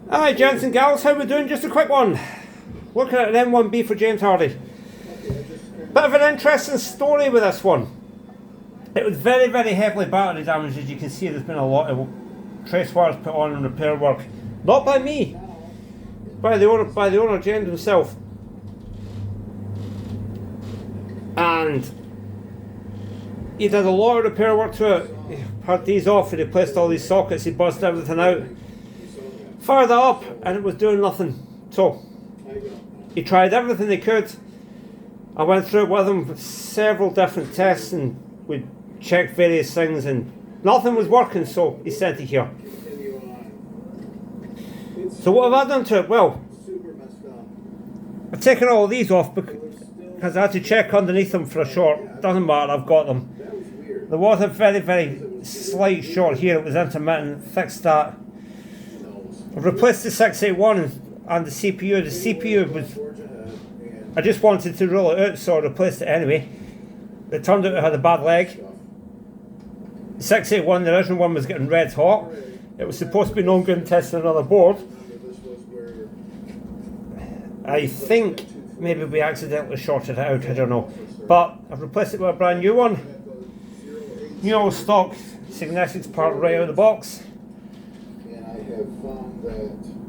Hi gents and gals, how we doing? Just a quick one. Looking at an M1B for James Hardy. Bit of an interesting story with this one. It was very, very heavily battery damaged. As you can see, there's been a lot of trace wires put on and repair work. Not by me, by the owner James himself. And he did a lot of repair work to it. He had these off, he replaced all these sockets, he buzzed everything out. Fired that up and it was doing nothing. So he tried everything he could. I went through it with him with several different tests and we checked various things and nothing was working, so he sent it here. So what have I done to it? Well, I've taken all these off because I had to check underneath them for a short. Doesn't matter, I've got them. There was a very, very slight short here, it was intermittent, fixed that. I've replaced the 681 and the CPU. The CPU was, I just wanted to rule it out, so I replaced it anyway. It turned out it had a bad leg. The 681, the original one, was getting red hot. It was supposed to be non-gun testing another board. I think maybe we accidentally shorted it out, I don't know. But I've replaced it with a brand new one. New old stock Signetics part right out of the box.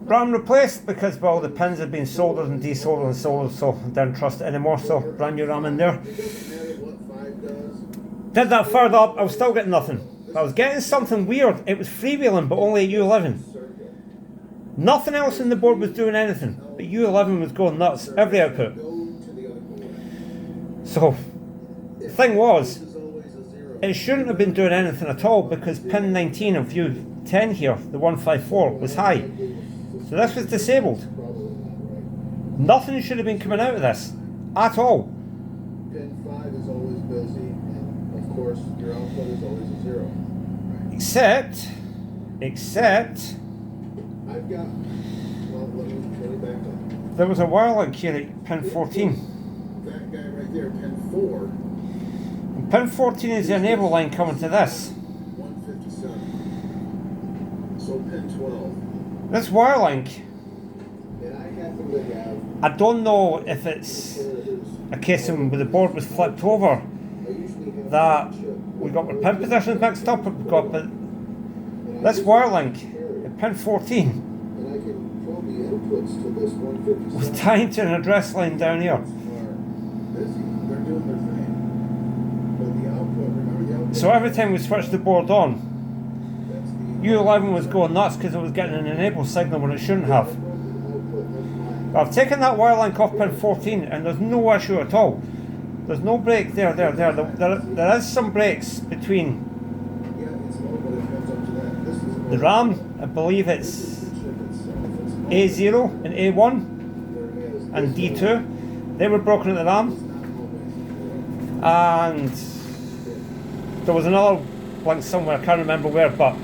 RAM replaced because well the pins had been soldered and desoldered and soldered, so I didn't trust it anymore, so brand new RAM in there. Did that fired up, I was still getting nothing. I was getting something weird, it was freewheeling but only at U11. Nothing else in the board was doing anything, but U11 was going nuts, every output. So, the thing was, it shouldn't have been doing anything at all because pin 19 of U10 here, the 154, was high. So this was disabled. Nothing should have been coming out of this, at all. Pin 5 is always busy, and of course your output is always a 0. Right? Except, I've got, well, let me turn it back on. There was a wire link here at pin 14. That guy right there, pin 4. And pin 14 is the enable line coming to this. 157. So pin 12. This wire link, And I happen to have, I don't know if it's a case of when the board was flipped over I usually have that we got our pin positions mixed up, but this wire link at pin 14 and I can throw the inputs to this 157. was tying to an address line down here. Are busy, they're doing their thing. But the output, remember the output? So every time we switched the board on, That's the U11 was going nuts because it was getting an enable signal when it shouldn't have. But I've taken that wire link off pin 14 and there's no issue at all. There's no break there. There is some breaks between the RAM, I believe it's A0 and A1 and D2. They were broken at the RAM. And there was another link somewhere, I can't remember where, but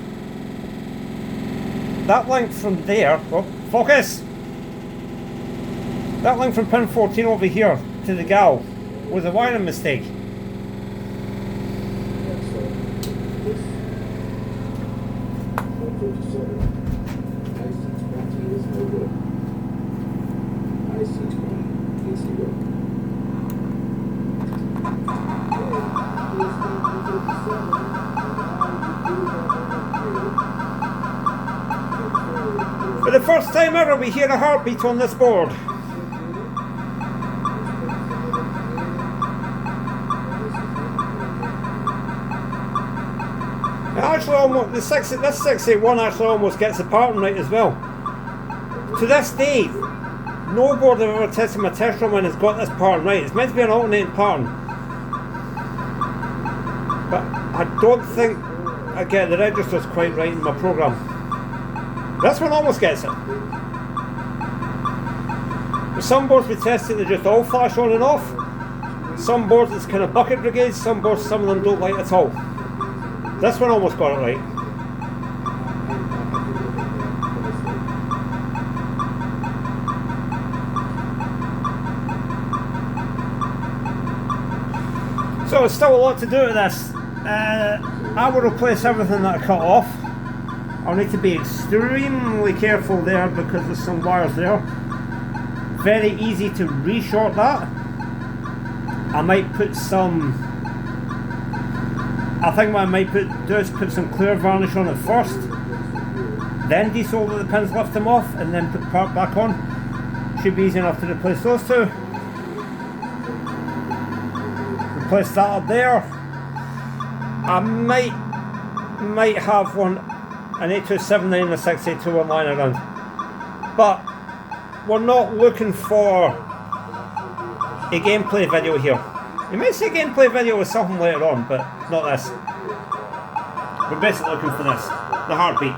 that link from there, oh, focus! That link from pin 14 over here to the gal was a wiring mistake. For the first time ever we hear a heartbeat on this board. Actually, almost this 681 actually almost gets the pattern right as well. To this day, no board I've ever tested my test run in has got this pattern right. It's meant to be an alternating pattern, but I don't think I get the registers quite right in my program. This one almost gets it. With some boards we tested, they just all flash on and off. Some boards it's kind of bucket brigades, some of them don't light at all. This one almost got it right. So there's still a lot to do with this. I will replace everything that I cut off. I'll need to be extremely careful there because there's some wires there. Very easy to reshort that. I might put some, I think what I might do is put some clear varnish on it first, then desolder the pins, lift them off, and then put part back on. Should be easy enough to replace those two. Replace that up there. I might have an 8279 and a 682 line around, but we're not looking for a gameplay video here. You might see a gameplay video with something later on, but not this. We're basically looking for this, the heartbeat.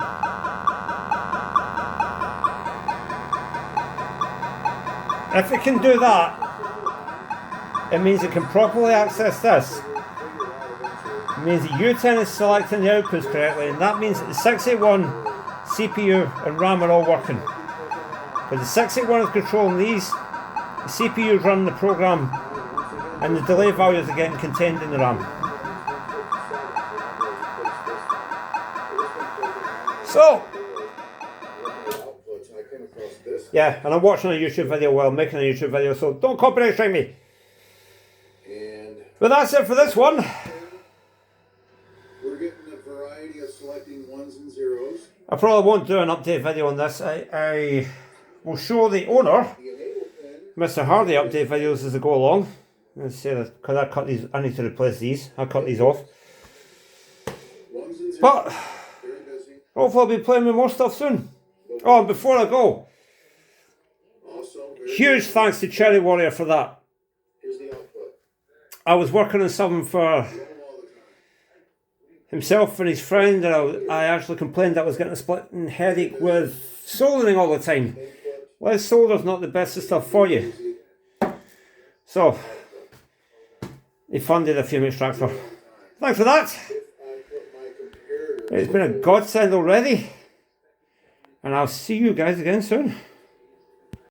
If it can do that, it means it can properly access this. It means the U10 is selecting the outputs correctly, and that means that the 681 CPU and RAM are all working. But the 681 is controlling these, the CPU is running the program, and the delay values are getting contained in the RAM. So, yeah, and I'm watching a YouTube video while I'm making a YouTube video, so don't copyright strike me. But that's it for this one. We're getting a variety of selecting ones and zeros. I probably won't do an update video on this. I will show the owner, Mr. Hardy, update videos as I go along. Let's say that because I cut these, I need to replace these. I cut these off. But hopefully I'll be playing with more stuff soon. Oh, and before I go, huge thanks to Cherry Warrior for that. I was working on something for himself and his friend, and I actually complained that I was getting a splitting headache with soldering all the time. Well, solder's not the best of stuff for you. So, he funded a fume extractor. Thanks for that. It's been a godsend already. And I'll see you guys again soon.